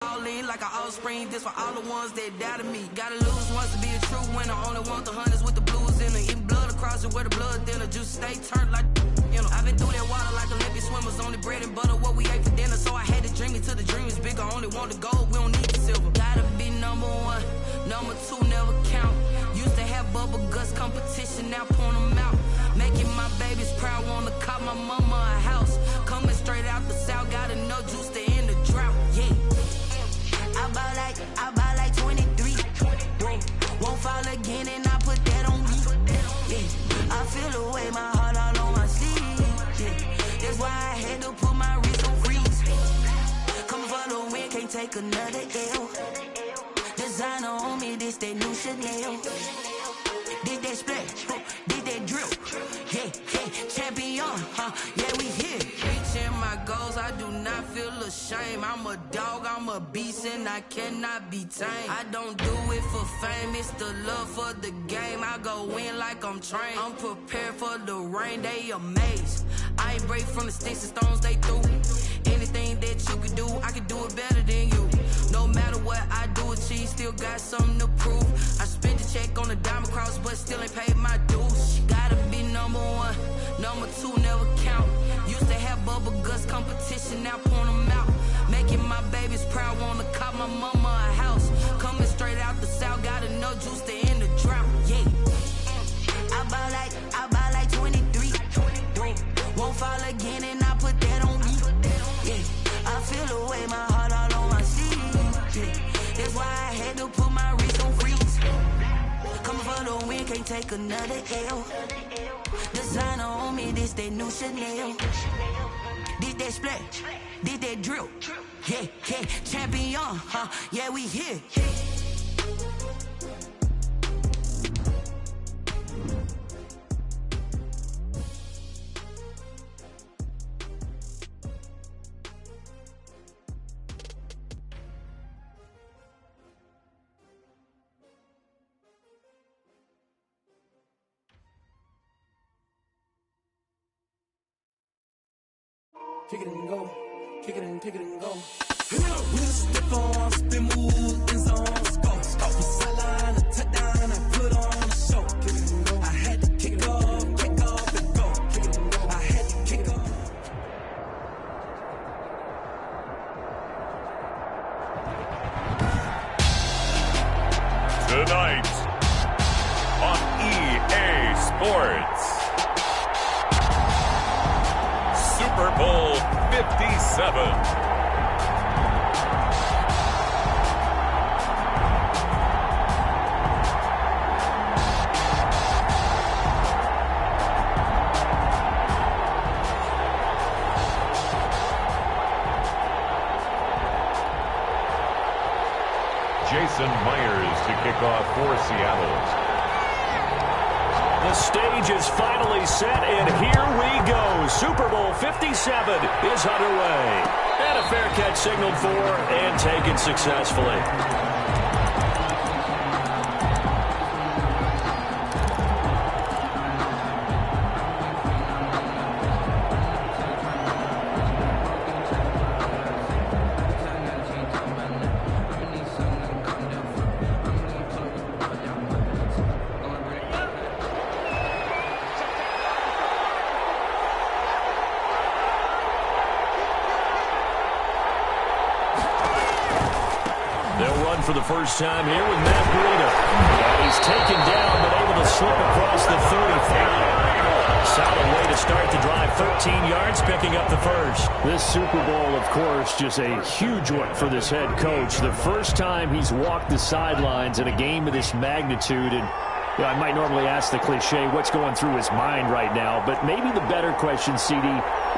All in like an offspring, this for all the ones that doubted me. Gotta lose once to be a true winner. Only want the hunters with the blues in it. Eating blood across it where the blood thinner. Juice stay turned like I've been through that water like Olympic swimmers. Only bread and butter what we ate for dinner. So I had to dream it till the dream is bigger. Only want the gold, we don't need the silver. Gotta be number one, number two never count. Used to have bubble guts competition, now point them out. Making my babies proud, wanna call my mama a house. Coming straight out the south, got enough juice to end the drought. Yeah. I bought like 23. Won't fall again and I put that on me. Yeah. I feel the way, my heart all on my sleeve. Yeah. That's why I had to put my wrist on freeze. Coming for the win, can't take another L. Designer on me, this that new Chanel. Did that splash, did that drill. Yeah, champion, yeah, we here. Reaching my goals, I do not feel ashamed. I'm a dog, I'm a beast, and I cannot be tamed. I don't do it for fame, it's the love for the game. I go in like I'm trained. I'm prepared for the rain, they amazed. I ain't break from the sticks and stones they threw. Anything that you can do, I can do it better than you. No matter what I do achieve, still got something to prove. I spent the check on the diamond cross, but still ain't paid my dues. Gotta be number one, number two never count. Used to have bubble guts competition, now point them out. Making my babies proud, wanna call my mama a house. Coming straight out the south, got enough juice to end the drought. Yeah. I bought like 23. Won't fall again and I put that on me. Yeah. I feel the way, my heart all on my sleeve. Yeah. That's why I had to put my wrist on freeze. Coming for the win, can't take another L. Designer on me, this that new Chanel. Did that splash, did that drill. Yeah, champion, yeah, we here. Kick it and go, kick it and go. We'll step on, spin, move, in zone, go. Sideline, a touchdown, I put on a show. Kick it and go. I had to kick off and go. Kick it and go. I had to kick off. Tonight on EA Sports. Super Bowl 57. Jason Myers to kick off for Seattle. The stage is finally set, and here we go. Super Bowl 57 is underway. And a fair catch signaled for and taken successfully. For the first time here with Matt Breida. And he's taken down, but able to slip across the 35. Solid way to start the drive. 13 yards, picking up the first. This Super Bowl, of course, just a huge one for this head coach. The first time he's walked the sidelines in a game of this magnitude. And I might normally ask the cliche, what's going through his mind right now? But maybe the better question, CD,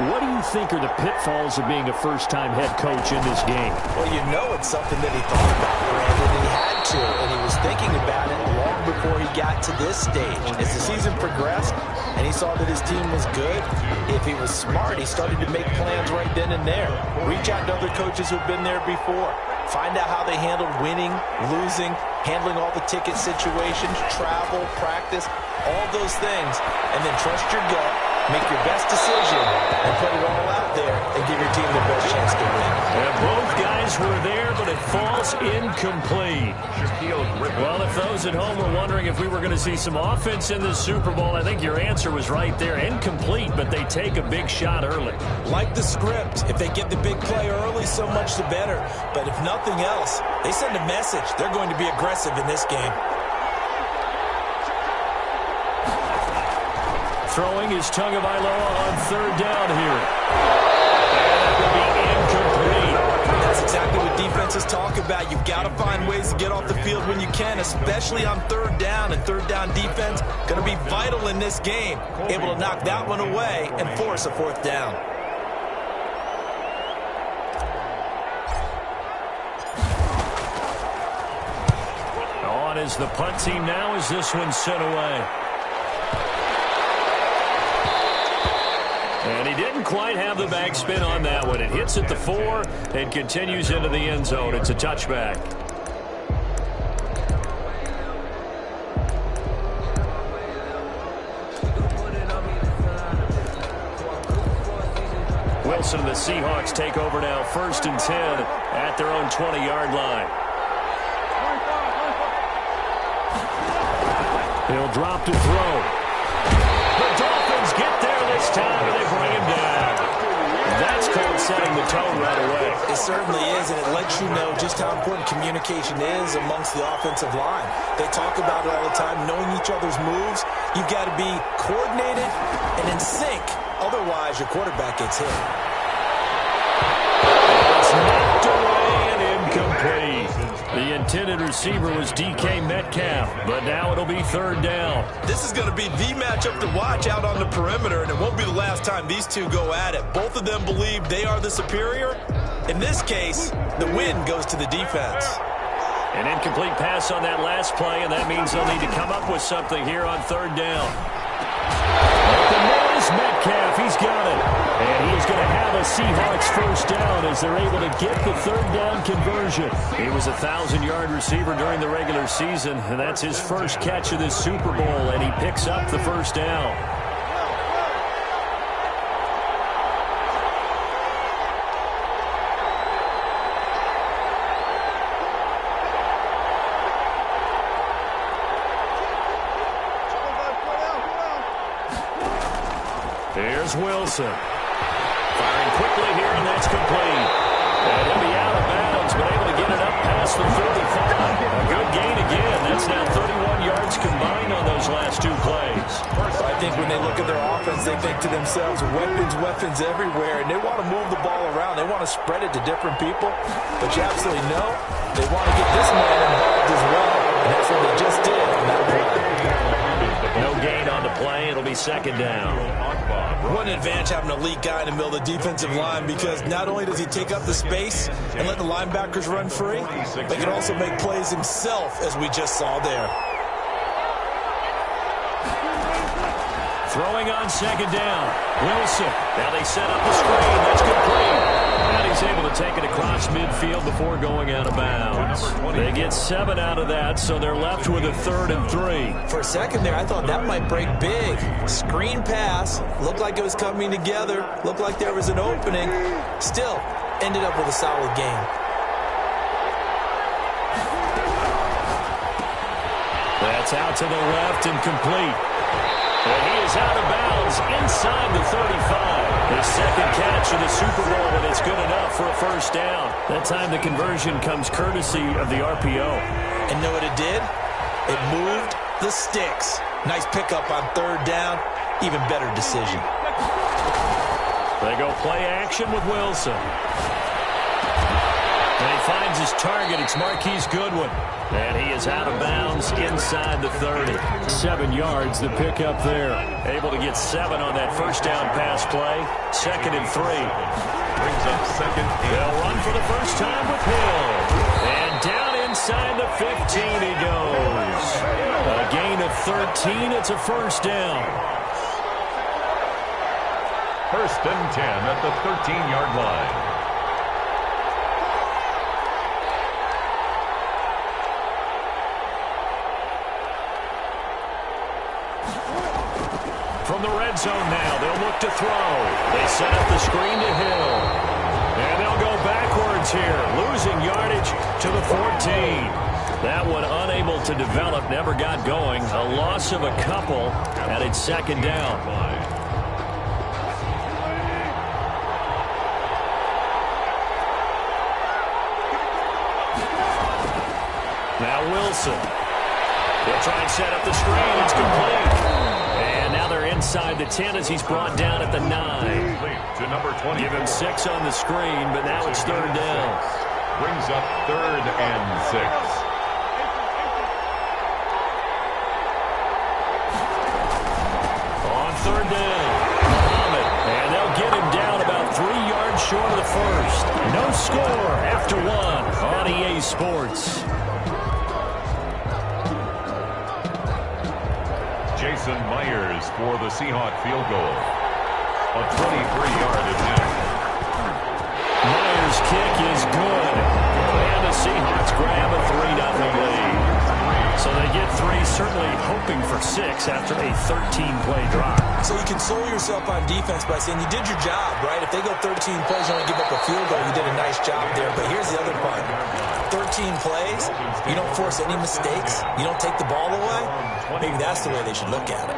what do you think are the pitfalls of being a first-time head coach in this game? Well, you know it's something that he thought about, Brandon, and he had to, and he was thinking about it long before he got to this stage. As the season progressed and he saw that his team was good, if he was smart, he started to make plans right then and there. Reach out to other coaches who've been there before. Find out how they handled winning, losing, handling all the ticket situations, travel, practice, all those things, and then trust your gut make your best decision and put it all out there and give your team the best chance to win. And both guys were there, but it falls incomplete. Well, if those at home were wondering if we were going to see some offense in this Super Bowl, I think your answer was right there. Incomplete, but they take a big shot early. Like the script, if they get the big play early, so much the better. But if nothing else, they send a message. They're going to be aggressive in this game. Throwing is Tagovailoa on third down here. And that will be incomplete. That's exactly what defenses talk about. You've got to find ways to get off the field when you can, especially on third down. And third down defense going to be vital in this game. Able to knock that one away and force a fourth down. On is the punt team now as this one's sent away. And he didn't quite have the backspin on that one. It hits at the 4 and continues into the end zone. It's a touchback. Wilson and the Seahawks take over now, 1st and 10 at their own 20-yard line. He'll drop to throw. The Dolphins get there this time, and they bring him down. That's called setting the tone right away. It certainly is, and it lets you know just how important communication is amongst the offensive line. They talk about it all the time, knowing each other's moves. You've got to be coordinated and in sync. Otherwise, your quarterback gets hit. It's knocked away and incomplete. The intended receiver was DK Metcalf, but now it'll be third down. This is going to be the matchup to watch out on the perimeter, and it won't be the last time these two go at it. Both of them believe they are the superior. In this case, the win goes to the defense. An incomplete pass on that last play, and that means they'll need to come up with something here on third down. Metcalf, he's got it. And he is going to have a Seahawks first down as they're able to get the third down conversion. He was a 1,000-yard receiver during the regular season, and that's his first catch of this Super Bowl, and he picks up the first down. Here's Wilson. Firing quickly here, and that's complete. And he'll be out of bounds, but able to get it up past the 35. A good gain again. That's now 31 yards combined on those last two plays. I think when they look at their offense, they think to themselves, weapons everywhere, and they want to move the ball around. They want to spread it to different people. But you absolutely know they want to get this man involved as well, and that's what they just did on that play. No gain on the play. It'll be second down. What an advantage having an elite guy in the middle of the defensive line, because not only does he take up the space and let the linebackers run free, but he can also make plays himself, as we just saw there. Throwing on second down. Wilson. Now they set up the screen. That's complete. And he's able to take it across midfield before going out of bounds. They get 7 out of that, so they're left with a 3rd and 3. For a second there, I thought that might break big. Screen pass. Looked like it was coming together. Looked like there was an opening. Still, ended up with a solid game. That's out to the left and complete. And he is out of bounds inside the 35. His second catch of the Super Bowl, and it's good enough for a first down. That time the conversion comes courtesy of the RPO. And know what it did? It moved the sticks. Nice pickup on third down. Even better decision. They go play action with Wilson. And he finds his target. It's Marquise Goodwin. And he is out of bounds inside the 30. 7 yards, the pickup there. Able to get 7 on that first down pass play. 2nd and 3. Brings up second. They'll run for the first time with Hill. And down inside the 15 he goes. A gain of 13. It's a first down. 1st and 10 at the 13-yard line. From from the red zone now. They'll look to throw. They set up the screen to Hill. And they'll go backwards here, losing yardage to the 14. That one unable to develop, never got going. A loss of a couple, and it's second down. Now Wilson. He'll try and set up the screen. It's complete. And now they're inside the 10 as he's brought down at the 9. To number 20. Give him 6 on the screen, but now it's third down. Brings up 3rd and 6. On third down, Muhammad. And they'll get him down about 3 yards short of the first. No score after 1 on EA Sports. Jason Myers for the Seahawk field goal. A 23-yard attempt. Myers' kick is good. And the Seahawks grab a 3-0 lead. So they get 3, certainly hoping for 6 after a 13-play drive. So you console yourself on defense by saying you did your job, right? If they go 13 plays, you only give up a field goal, you did a nice job there. But here's the other part. 13 plays, you don't force any mistakes, you don't take the ball away. Maybe that's the way they should look at it.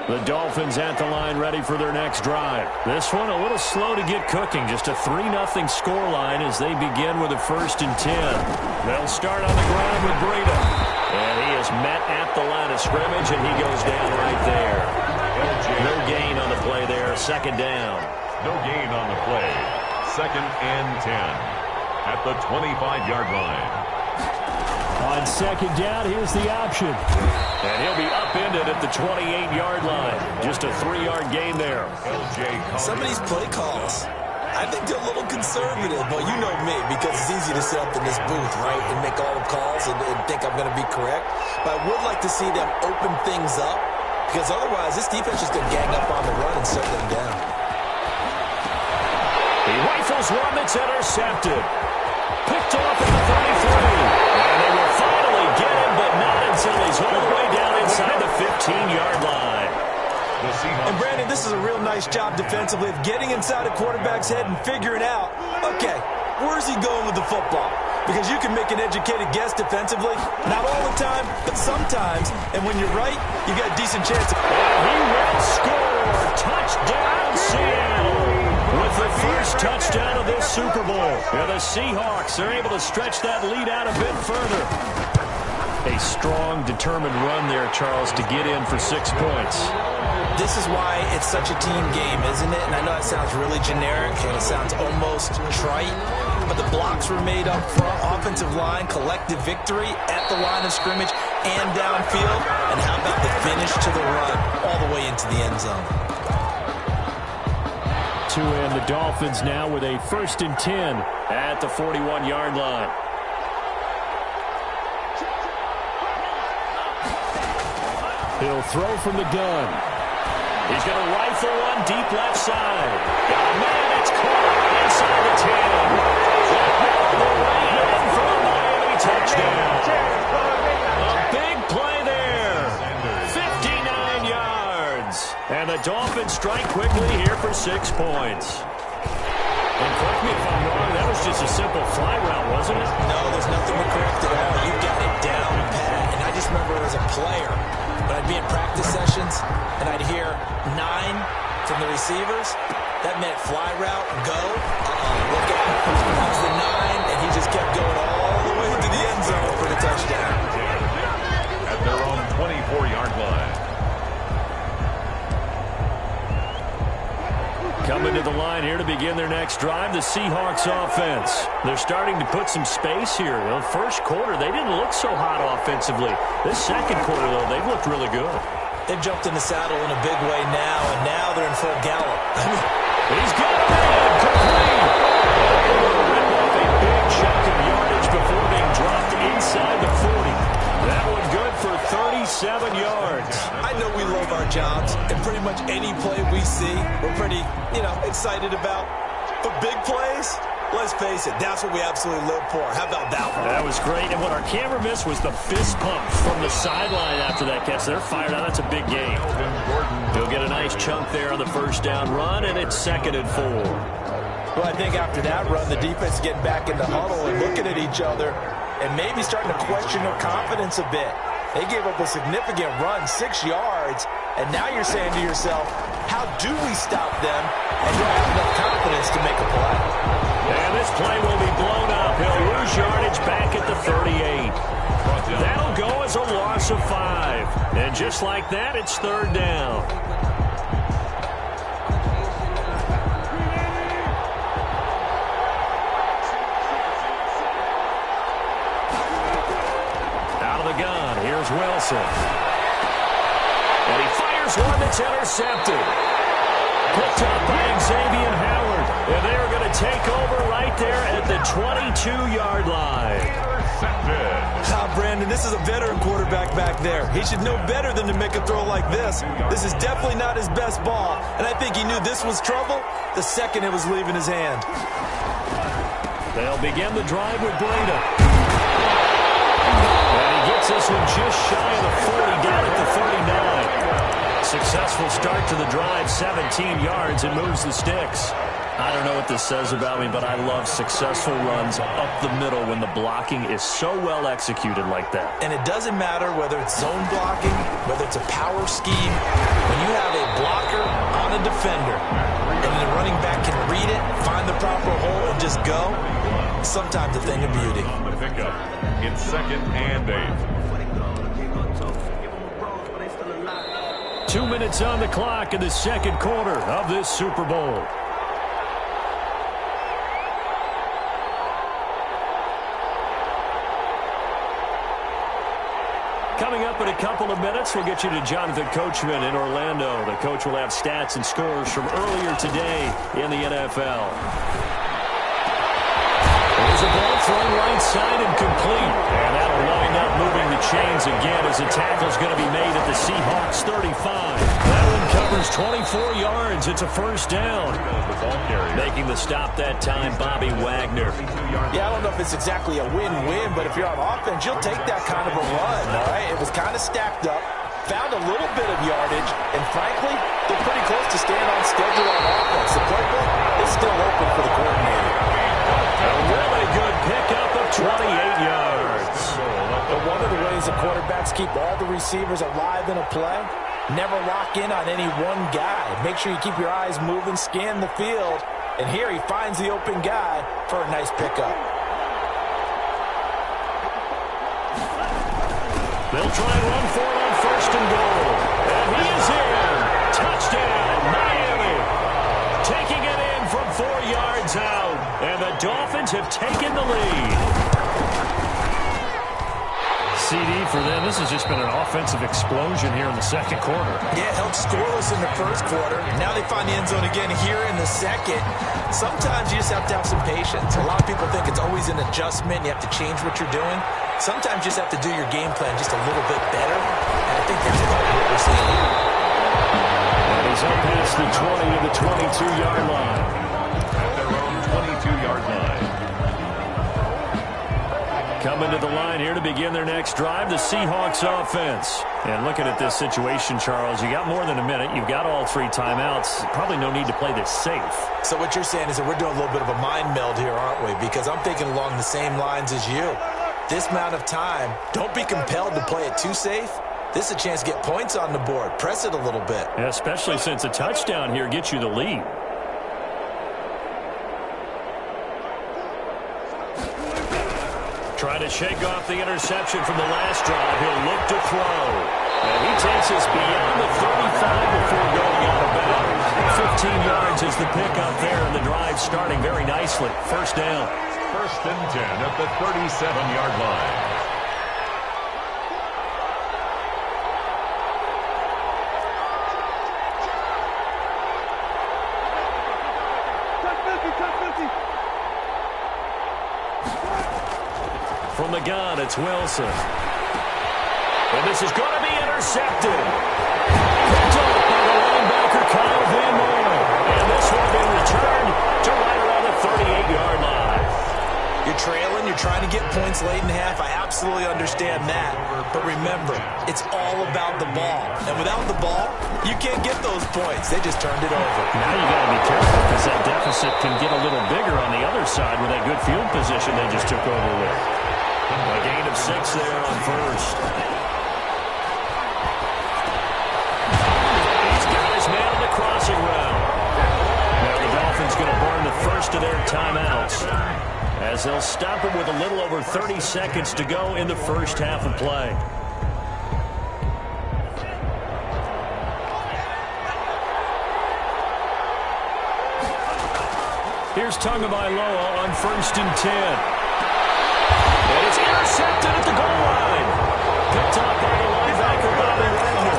The Dolphins at the line ready for their next drive. This one a little slow to get cooking. Just a 3-0 scoreline as they begin with a 1st and 10. They'll start on the ground with Breida. And he is met at the line of scrimmage, and he goes down right there. No gain on the play there. Second down. No gain on the play. 2nd and 10 at the 25-yard line. On second down, here's the option. And he'll be upended at the 28-yard line. Just a 3-yard gain there. Some of these play calls, I think they're a little conservative, but you know me, because it's easy to sit up in this booth, right, and make all the calls and think I'm going to be correct. But I would like to see them open things up, because otherwise this defense is going to gang up on the run and shut them down. He rifles one that's intercepted. Picked off at the 33. And they will finally get him, but not until he's all the way down inside the 15-yard line. And Brandon, this is a real nice job defensively of getting inside a quarterback's head and figuring out, okay, where's he going with the football? Because you can make an educated guess defensively. Not all the time, but sometimes. And when you're right, you got a decent chance. And he will score. Touchdown, Seattle. With the first touchdown of this Super Bowl. And the Seahawks are able to stretch that lead out a bit further. A strong, determined run there, Charles, to get in for 6 points. This is why it's such a team game, isn't it? And I know it sounds really generic and it sounds almost trite, but the blocks were made up front, offensive line, collective victory at the line of scrimmage and downfield. And how about the finish to the run all the way into the end zone? To end the Dolphins now with a 1st and 10 at the 41-yard line. He'll throw from the gun. He's going to rifle one deep left side. Got a man, it's caught inside the 10. All the way in for a Miami touchdown. A big play there. 59 yards. And the Dolphins strike quickly here for 6 points. And correct me if I'm wrong, that was just a simple fly route, wasn't it? No, there's nothing to correct at all. You got it down pat. And I just remember as a player, when I'd be in practice sessions and I'd hear 9 from the receivers, that meant fly route, go. Look out. That was the 9, and he just kept going all the way to the end zone for the touchdown. At their own 24-yard line. Coming to the line here to begin their next drive, the Seahawks offense. They're starting to put some space here. The first quarter, they didn't look so hot offensively. This second quarter, though, they've looked really good. They've jumped in the saddle in a big way now, and now they're in full gallop. He's got it in, complete. Rip off a big chunk of yardage before being dropped inside the 40. That one good for 37 yards. I know we love our jobs, and pretty much any play we see, we're pretty, excited about. But big plays, Let's face it, that's what we absolutely live for. How about that one? That was great. And what our camera missed was the fist pump from the sideline after that catch. They're fired out. That's a big game. He'll get a nice chunk there on the first down run, and it's 2nd and 4. Well, I think after that run, the defense getting back in the huddle and looking at each other and maybe starting to question their confidence a bit. They gave up a significant run, 6 yards, and now you're saying to yourself, how do we stop them? And do I have enough confidence to make a play? And this play will be blown up. He'll lose yardage back at the 38. That'll go as a loss of 5. And just like that, it's 3rd down. Out of the gun, here's Wilson. And he fires one that's intercepted. Picked up by Xavier Howard. And they're going to take over right there at the 22-yard line. Brandon, this is a veteran quarterback back there. He should know better than to make a throw like this. This is definitely not his best ball, and I think he knew this was trouble the second it was leaving his hand. They'll begin the drive with Breda. And he gets this one just shy of the 40, down at the 39. Successful start to the drive, 17 yards, and moves the sticks. I don't know what this says about me, but I love successful runs up the middle when the blocking is so well executed like that. And it doesn't matter whether it's zone blocking, whether it's a power scheme. When you have a blocker on a defender and the running back can read it, find the proper hole, and just go, sometimes a thing of beauty. On the pickup, it's 2nd and 8. 2 minutes on the clock in the second quarter of this Super Bowl. Coming up in a couple of minutes, we'll get you to Jonathan Coachman in Orlando. The coach will have stats and scores from earlier today in the NFL. There's a ball thrown right side and complete. And that'll wind up moving the chains again as a tackle's going to be made at the Seahawks 35. That one covers 24 yards. It's a first down. Making the stop that time, Bobby Wagner. Yeah, I don't know if it's exactly a win-win, but if you're on offense, you'll take that kind of a run, all right? It was kind of stacked up, found a little bit of yardage, and frankly, they're pretty close to staying on schedule on offense. The playbook is still open for the coordinator. A really good pickup of 28 yards. But one of the ways the quarterbacks keep all the receivers alive in a play, never lock in on any one guy. Make sure you keep your eyes moving, scan the field, and here he finds the open guy for a nice pickup. They'll try and run for it on 1st and goal. And he is in. Touchdown, Miami. Taking it in from 4 yards out. And the Dolphins have taken the lead. CD for them. This has just been an offensive explosion here in the second quarter. Yeah, held scoreless in the first quarter. Now they find the end zone again here in the second. Sometimes you just have to have some patience. A lot of people think it's always an adjustment. You have to change what you're doing. Sometimes you just have to do your game plan just a little bit better. And I think that's what we're seeing here. And he's up past the 20 to the 22-yard line. At their own 22-yard line. Coming to the line here to begin their next drive, the Seahawks offense. And looking at this situation, Charles, you got more than a minute. You've got all 3 timeouts. Probably no need to play this safe. So what you're saying is that we're doing a little bit of a mind meld here, aren't we? Because I'm thinking along the same lines as you. This amount of time, don't be compelled to play it too safe. This is a chance to get points on the board. Press it a little bit. Yeah, especially since a touchdown here gets you the lead. Trying to shake off the interception from the last drive. He'll look to throw. And he takes us beyond the 35 before going out of bounds. 15 yards is the pickup there, and the drive starting very nicely. First down. 1st and 10 at the 37-yard line. From the gun, it's Wilson. And this is going to be intercepted. Picked up by the linebacker, Kyle Van Noy. And this will be returned to right around the 38-yard line. you're trying to get points late in half. I absolutely understand that. But remember, it's all about the ball. And without the ball, you can't get those points. They just turned it over. Now you got to be careful because that deficit can get a little bigger on the other side with that good field position they just took over with. A gain of 6 there on first. He's got his man on the crossing route. Now the Dolphins going to burn the first of their timeouts as they'll stop him with a little over 30 seconds to go in the first half of play. Here's Tagovailoa on 1st and 10. And it's intercepted at the goal line. Picked up by the linebacker, Bobby Wagner.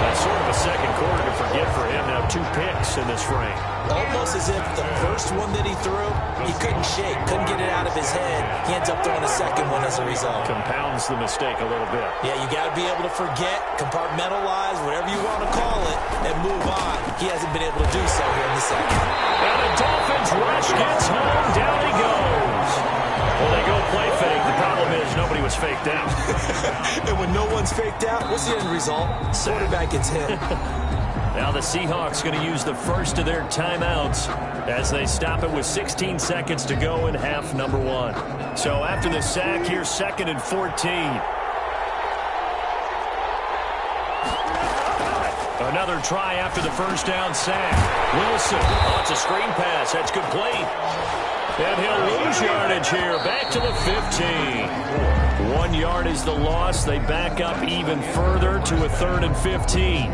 That's sort of a second quarter to forget for him. Now 2 picks in this frame. Almost as if the first one that he threw, he couldn't shake, couldn't get it out of his head. He ends up throwing a second one as a result. Compounds the mistake a little bit. Yeah, you got to be able to forget, compartmentalize, whatever you want to call it, and move on. He hasn't been able to do so here in the second. And the Dolphins rush gets home. Down he goes. Well, they go play fake. The problem is nobody was faked out. And when no one's faked out, what's the end result? Quarterback gets hit. Now the Seahawks going to use the first of their timeouts as they stop it with 16 seconds to go in half number 1. So after the sack, here's 2nd and 14. Another try after the first down sack. Wilson, it's a screen pass. That's complete. And he'll lose yardage here. Back to the 15. 1 yard is the loss. They back up even further to a 3rd and 15.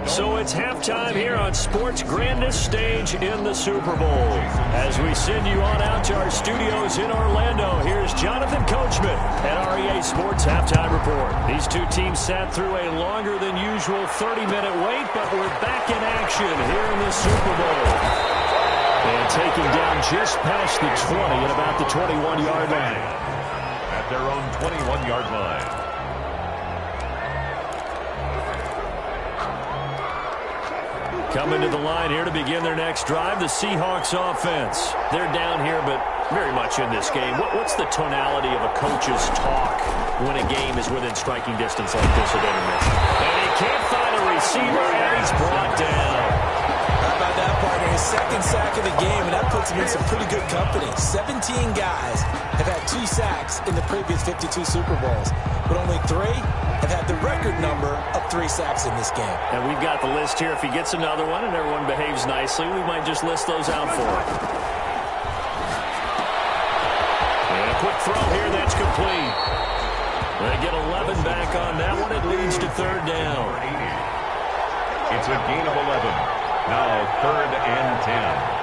So it's halftime here on sports' grandest stage in the Super Bowl. As we send you on out to our studios in Orlando, here's Jonathan Coachman at REA Sports Halftime Report. These two teams sat through a longer than usual 30-minute wait, but we're back in action here in the Super Bowl. And taking down just past the 20 at about the 21-yard line. At their own 21-yard line. Coming to the line here to begin their next drive, the Seahawks offense. They're down here, but very much in this game. What's the tonality of a coach's talk when a game is within striking distance like this at intermission? And he can't find a receiver, and he's brought down. How about that, partner? His 2nd sack of the game, and that puts him in some pretty good company. 17 guys have had 2 sacks in the previous 52 Super Bowls, but only 3 have had the record number of 3 sacks in this game. And we've got the list here. If he gets another one and everyone behaves nicely, we might just list those out for him. And a quick throw here, that's complete. They get 11 back on that one. It leads to 3rd down. It's a gain of 11. Now 3rd and 10.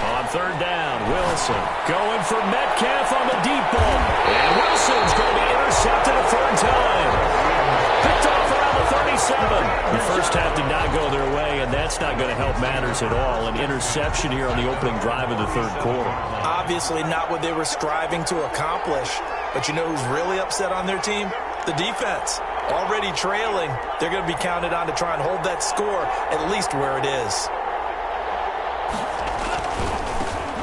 On 3rd down, Wilson going for Metcalf on the deep ball. And Wilson's going to be intercepted a 3rd time. Picked off around the 37. The first half did not go their way, and that's not going to help matters at all. An interception here on the opening drive of the 3rd quarter. Obviously not what they were striving to accomplish. But you know who's really upset on their team? The defense. Already trailing, they're going to be counted on to try and hold that score at least where it is.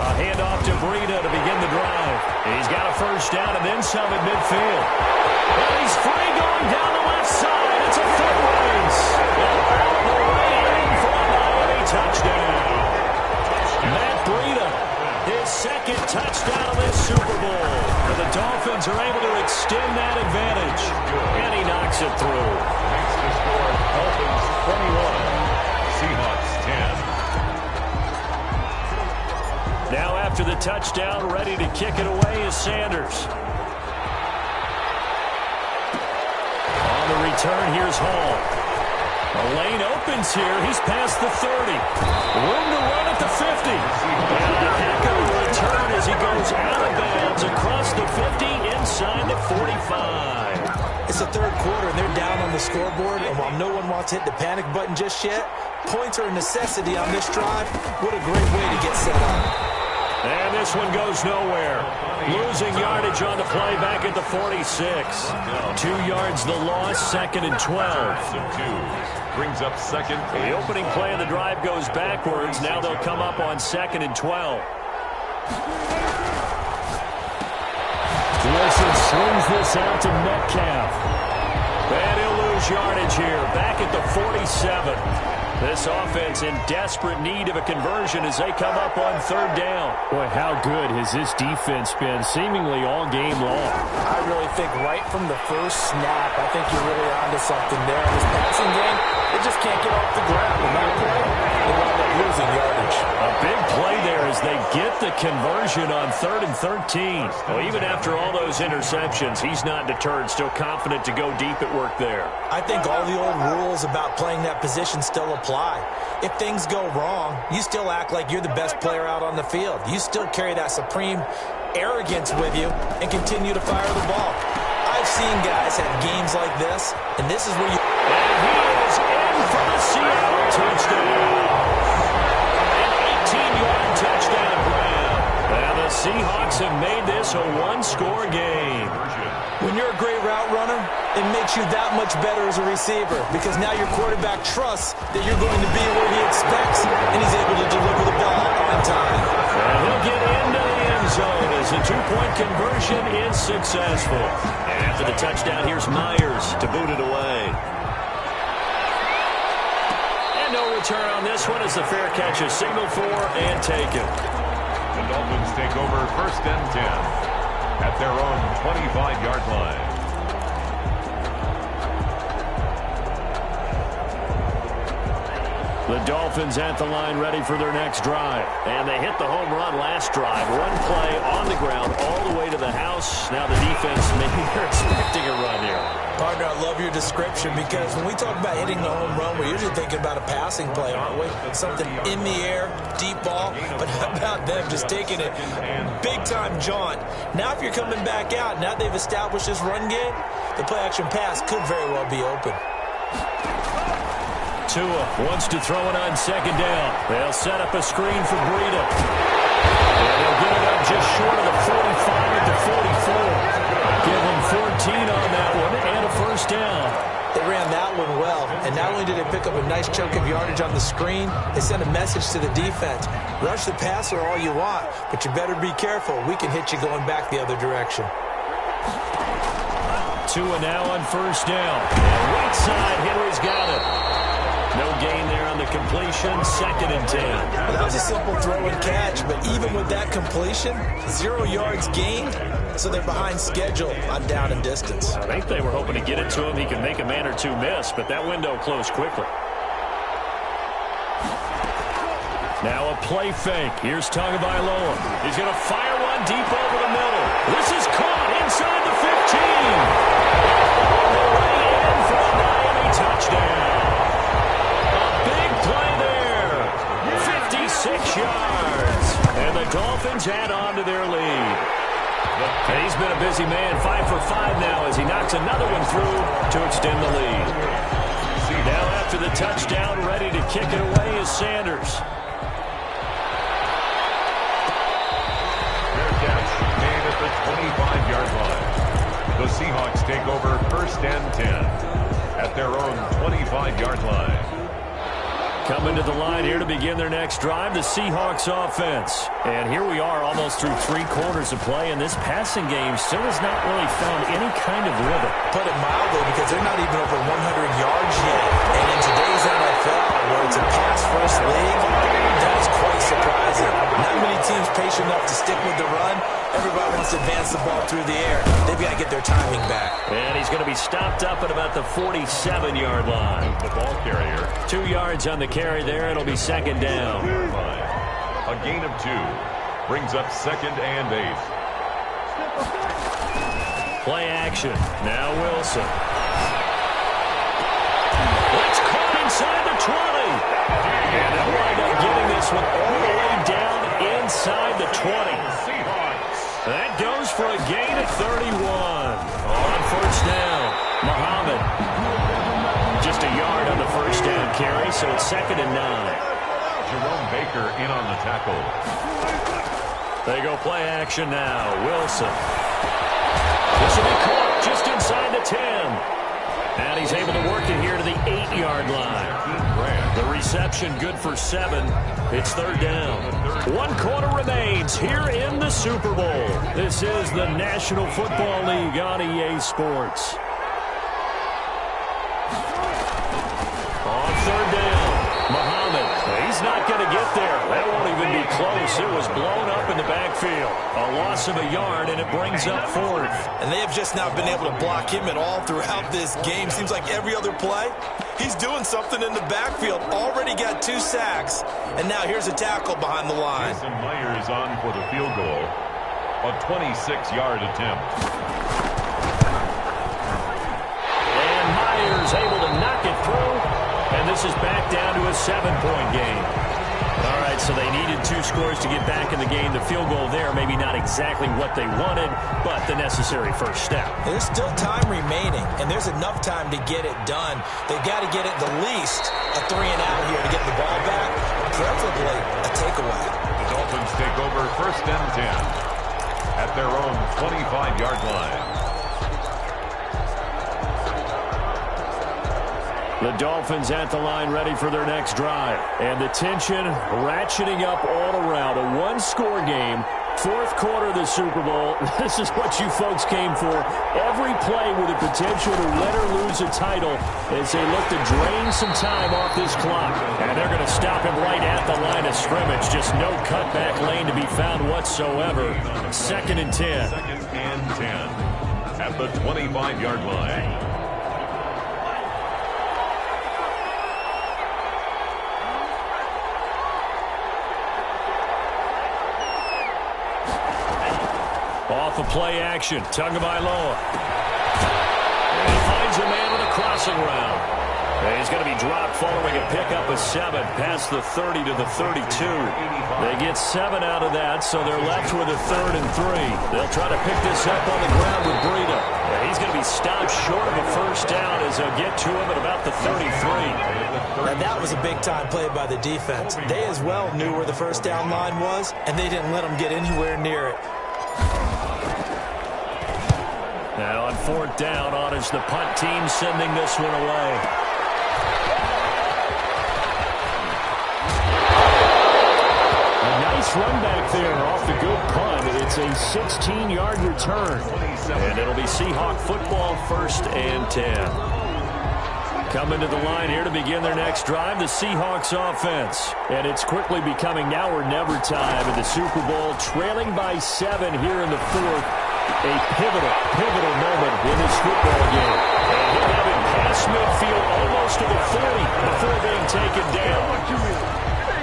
A handoff to Breida to begin the drive. He's got a first down and then some at midfield. And he's free going down the left side. It's a foot race. And all the way in for a Miami touchdown. Matt Breida, his 2nd touchdown of this Super Bowl. And the Dolphins are able to extend that advantage. And he knocks it through. Makes the score Dolphins 21, Seahawks 10. Now after the touchdown, ready to kick it away is Sanders. On the return, here's Hall. A lane opens here. He's past the 30. Room to run at the 50. And a heck of a return as he goes out of bounds across the 50 inside the 45. It's the 3rd quarter, and they're down on the scoreboard. And while no one wants to hit the panic button just yet, points are a necessity on this drive. What a great way to get set up. And this one goes nowhere. Losing yardage on the play back at the 46. 2 yards the loss, 2nd and 12. Brings up 2nd. The opening play of the drive goes backwards. Now they'll come up on 2nd and 12. Wilson slings this out to Metcalf. And he'll lose yardage here, back at the 47. This offense in desperate need of a conversion as they come up on third down. Boy, how good has this defense been seemingly all game long? I really think right from the first snap, I think you're really onto something there. In this passing game, they just can't get off the ground. And that play, they wind up losing yardage. A big play there as they get the conversion on 3rd and 13. Well, even after all those interceptions, he's not deterred, still confident to go deep at work there. I think all the old rules about playing that position still apply. If things go wrong, you still act like you're the best player out on the field. You still carry that supreme arrogance with you and continue to fire the ball. I've seen guys have games like this, and this is where you... And he is in for the Seattle touchdown. An 18-yard touchdown grab. And the Seahawks have made this a one-score game. When you're a great route runner, it makes you that much better as a receiver because now your quarterback trusts that you're going to be where he expects, and he's able to deliver the ball on time. And he'll get into the end zone as a two-point conversion is successful. And after the touchdown, here's Myers to boot it away. And no return on this one as the fair catch is signaled for and taken. The Dolphins take over 1st and 10 at their own 25-yard line. The Dolphins at the line ready for their next drive. And they hit the home run last drive. One play on the ground all the way to the house. Now the defense, maybe they're expecting a run here. Partner, I love your description because when we talk about hitting the home run, we're usually thinking about a passing play, aren't we? Something in the air, deep ball. But how about them just taking it big-time jaunt? Now if you're coming back out, now they've established this run game, the play-action pass could very well be open. Tua wants to throw it on 2nd down. They'll set up a screen for Breida. And they'll get it up just short of the 45 at the 44. Give them 14 on that one and a 1st down. They ran that one well, and not only did they pick up a nice chunk of yardage on the screen, they sent a message to the defense. Rush the passer all you want, but you better be careful. We can hit you going back the other direction. Tua now on 1st down. And right side, Henry's got it. No gain there on the completion, 2nd and 10. Well, that was a simple throw and catch, but even with that completion, 0 yards gained, so they're behind schedule on down and distance. I think they were hoping to get it to him. He can make a man or two miss, but that window closed quickly. Now a play fake. Here's Tagovailoa. He's going to fire one deep over the middle. This is caught inside the 15. On the way in for a Miami touchdown. Big play there. 56 yards. And the Dolphins add on to their lead. And he's been a busy man. 5 for 5 now as he knocks another one through to extend the lead. Now after the touchdown, ready to kick it away is Sanders. Fair catch made at the 25-yard line. The Seahawks take over 1st and 10 at their own 25-yard line. Coming to the line here to begin their next drive, the Seahawks offense. And here we are almost through 3 quarters of play, and this passing game still has not really found any kind of rhythm. Put it mildly, because they're not even over 100 yards yet. And in today's NFL, where it's a pass-first league, that is quite surprising. Not many teams patient enough to stick with the run. Everybody wants to advance the ball through the air. They've got to get their timing back. And he's going to be stopped up at about the 47-yard line. The ball carrier. 2 yards on the carry there. It'll be 2nd down. A gain of 2 brings up 2nd and 8. Play action. Now Wilson. It's caught inside the 20. And they'll wind up getting this one all the way down inside the 20. That goes for a gain of 31. On 1st down, Muhammad. Just a yard on the 1st down carry, so it's 2nd and 9. Jerome Baker in on the tackle. They go play action now. Wilson. This will be caught just inside the 10. And he's able to work it here to the 8-yard line. Grant The reception good for 7. It's third down. 1 quarter remains here in the Super Bowl. This is the National Football League on EA Sports. On third down, Muhammad. He's not going to get there. That won't even be close. It was blown up in the backfield. A loss of a yard, and it brings up 4th. And they have just not been able to block him at all throughout this game. Seems like every other play, he's doing something in the backfield. Already got 2 sacks. And now here's a tackle behind the line. Jason Myers on for the field goal. A 26-yard attempt. And Myers able to knock it through. And this is back down to a 7-point game. All right, so they needed 2 scores to get back in the game. The field goal there, maybe not exactly what they wanted, but the necessary first step. There's still time remaining, and there's enough time to get it done. They've got to get it the least a 3-and-out here to get the ball back, preferably a takeaway. The Dolphins take over 1st and 10 at their own 25-yard line. The Dolphins at the line ready for their next drive. And the tension ratcheting up all around. A 1-score game. 4th quarter of the Super Bowl. This is what you folks came for. Every play with the potential to win or lose a title as they look to drain some time off this clock. And they're going to stop him right at the line of scrimmage. Just no cutback lane to be found whatsoever. 2nd and 10. 2nd and 10 at the 25-yard line. Off of play action, Tagovailoa. And he finds a man with a crossing route. And he's going to be dropped following a pickup of 7 past the 30 to the 32. They get 7 out of that, so they're left with a 3rd and 3. They'll try to pick this up on the ground with Breida. And he's going to be stopped short of a first down as they'll get to him at about the 33. And that was a big-time play by the defense. They as well knew where the first down line was, and they didn't let them get anywhere near it. Now on 4th down, honors the punt team sending this one away. A nice run back there off the good punt. It's a 16-yard return. And it'll be Seahawk football 1st and 10. Coming to the line here to begin their next drive, the Seahawks offense. And it's quickly becoming now or never time in the Super Bowl, trailing by 7 here in the 4th. A pivotal moment in this football game. And he'll have it past midfield almost to the 40 before being taken down.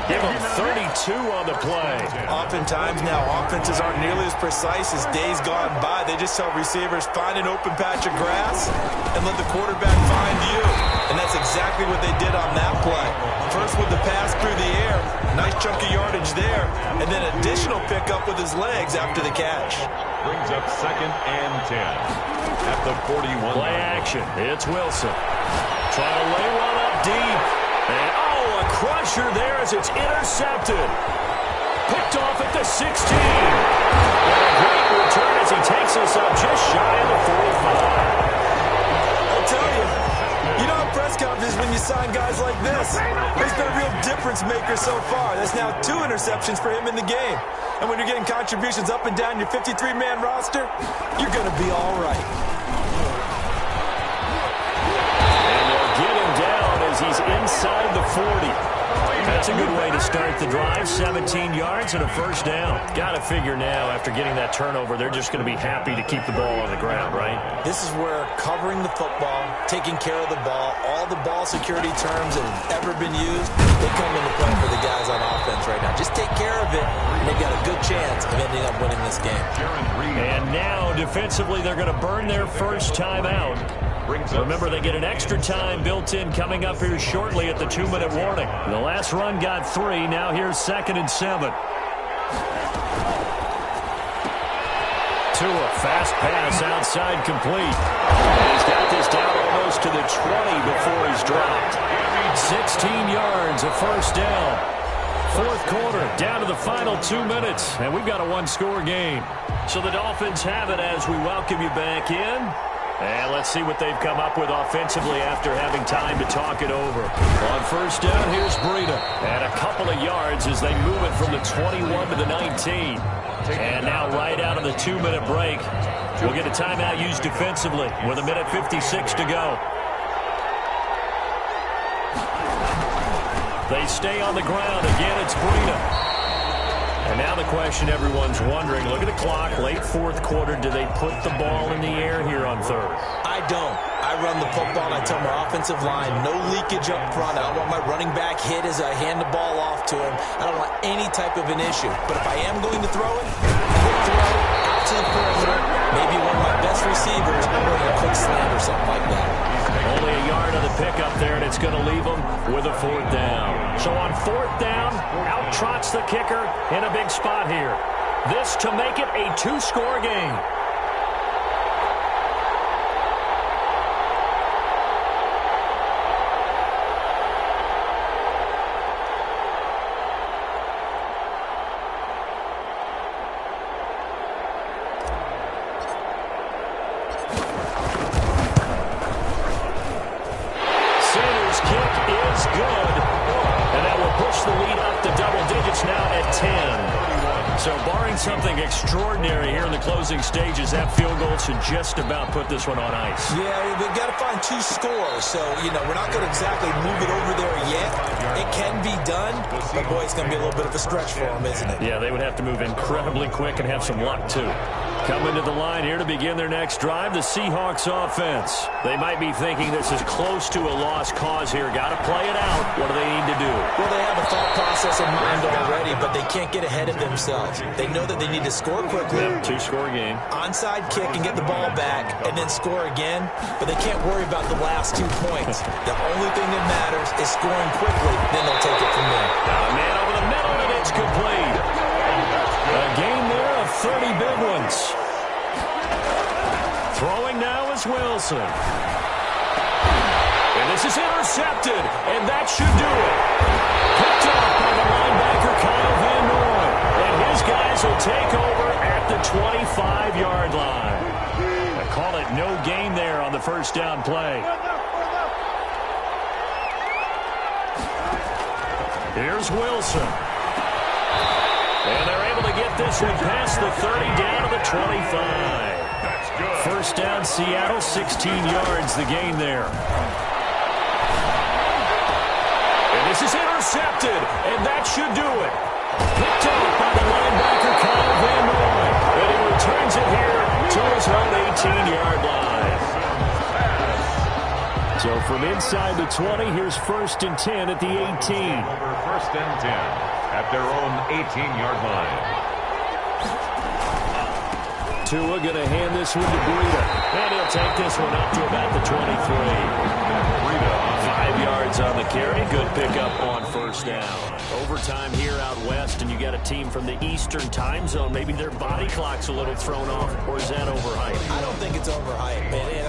Give him 32 on the play. Oftentimes now, offenses aren't nearly as precise as days gone by. They just tell receivers, find an open patch of grass and let the quarterback find you. And that's exactly what they did on that play. First with the pass through the air, nice chunk of yardage there, and then additional pickup with his legs after the catch. Brings up 2nd and 10 at the 41. Play action. It's Wilson. Trying to lay one up deep. And, a crusher there as it's intercepted. Picked off at the 16. And a great return as he takes us up just shy of the 45. I'll tell you, you know how press conference when you sign guys like this. He's been a real difference maker so far. That's now 2 interceptions for him in the game. And when you're getting contributions up and down your 53-man roster, you're going to be all right. And they'll get him down as he's inside the 40. That's a good way to start the drive. 17 yards and a first down. Got to figure now, after getting that turnover, they're just going to be happy to keep the ball on the ground, right? This is where covering the football, taking care of the ball, all the ball security terms that have ever been used, they come into play for the guys on offense right now. Just take care of it, and they've got a good chance of ending up winning this game. And now, defensively, they're going to burn their first time out. Remember, they get an extra time built in coming up here shortly at the 2-minute warning. The last run got 3. Now here's 2nd and 7. Tua, fast pass outside complete. And he's got this down almost to the 20 before he's dropped. 16 yards, a first down. 4th quarter, down to the final 2 minutes. And we've got a 1-score game. So the Dolphins have it as we welcome you back in. And let's see what they've come up with offensively after having time to talk it over. On first down, here's Breida. And a couple of yards as they move it from the 21 to the 19. And now right out of the 2-minute break, we'll get a timeout used defensively with 1:56 to go. They stay on the ground. Again, it's Breida. And now the question everyone's wondering, look at the clock, late fourth quarter, do they put the ball in the air here on third? I don't. I run the football, and I tell my offensive line, no leakage up front. I don't want my running back hit as I hand the ball off to him. I don't want any type of an issue. But if I am going to throw it, quick throw, out to the perimeter, maybe one of my best receivers, or a quick slant or something like that. Only a yard on the pickup there, and it's going to leave them with a fourth down. So on fourth down, out trots the kicker in a big spot here. This to make it a 2-score game. Something extraordinary here in the closing stages. That field goal should just about put this one on ice. Yeah, we've got to find 2 scores. So, we're not going to exactly move it over there yet. It can be done, but boy, it's going to be a little bit of a stretch for them, isn't it? Yeah, they would have to move incredibly quick and have some luck, too. Coming to the line here to begin their next drive, the Seahawks offense. They might be thinking this is close to a lost cause here. Got to play it out. What do they need to do? Well, they have a thought process in mind already, but they can't get ahead of themselves. They know that they need to score quickly. Yep, 2-score game. Onside kick and get the ball back and then score again, but they can't worry about the last 2 points. The only thing that matters is scoring quickly, then they'll take it from there. Got a man over the middle, and it's complete. A game there of 30 big ones. Throwing now is Wilson. And this is intercepted, and that should do it. Picked off by the linebacker, Kyle Van Noy. And his guys will take over at the 25-yard line. I call it no gain there on the first down play. Here's Wilson. And they're able to get this one past the 30 down to the 25. That's good. First down, Seattle, 16 yards, the gain there. And this is intercepted, and that should do it. Picked up by the linebacker, Kyle Van Noy. And he returns it here to his own 18-yard line. So from inside the 20, here's first and 10 at the 18. Over first and 10 at their own 18-yard line. Tua going to hand this one to Breida. And he'll take this one up to about the 23. Breida 5 yards on the carry. Good pickup on first down. Overtime here out west, and you got a team from the Eastern time zone. Maybe their body clock's a little thrown off, or is that overhyped? I don't think it's overhyped, man.